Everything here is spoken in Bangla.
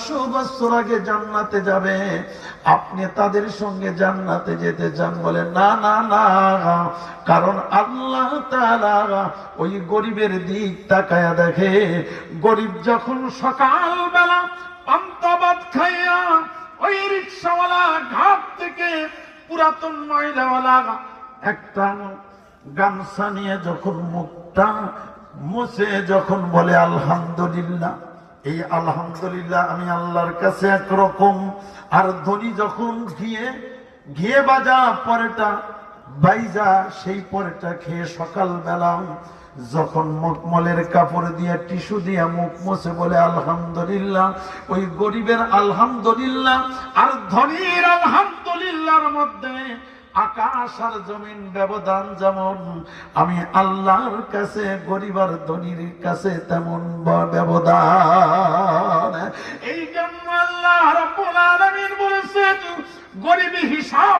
500 বছর আগে জান্নাতে যাবে, আপনি তাদের সঙ্গে জান্নাতে যেতে চান? বলে না না না, কারণ আল্লাহ তাআলা ওই গরিবের দিক তাকায়া দেখে। গরিব যখন সকালবেলা পান্তা ভাত খাইয়া ওই রিকশাওয়ালা ঘাট থেকে পুরাতন ময়লাওয়ালা একটা গামছা নিয়ে যখন মুখটা মুছে যখন বলে আলহামদুলিল্লাহ, এই আলহামদুলিল্লাহ আমি আল্লাহর কাছে একরকম। আর ধনী যখন ঘিয়ে বাজা পরেটা বাইজা সেই পরেটা খেয়ে সকালবেলা যখন মখমলের কাপড় দিয়ে টিস্যু দিয়ে মুখ মুছে বলে আলহামদুলিল্লাহ, ওই গরিবের আলহামদুলিল্লাহ আর ধনীর আলহামদুলিল্লাহর মধ্যে আকাশ আর জমিন ব্যবধান যেমন, আমি আল্লাহর কাছে গরিব আর ধনীর কাছে তেমন ব্যবধান। এই জন্য আল্লাহ রাব্বুল আলামিন বলেছেন গরিবী হিসাব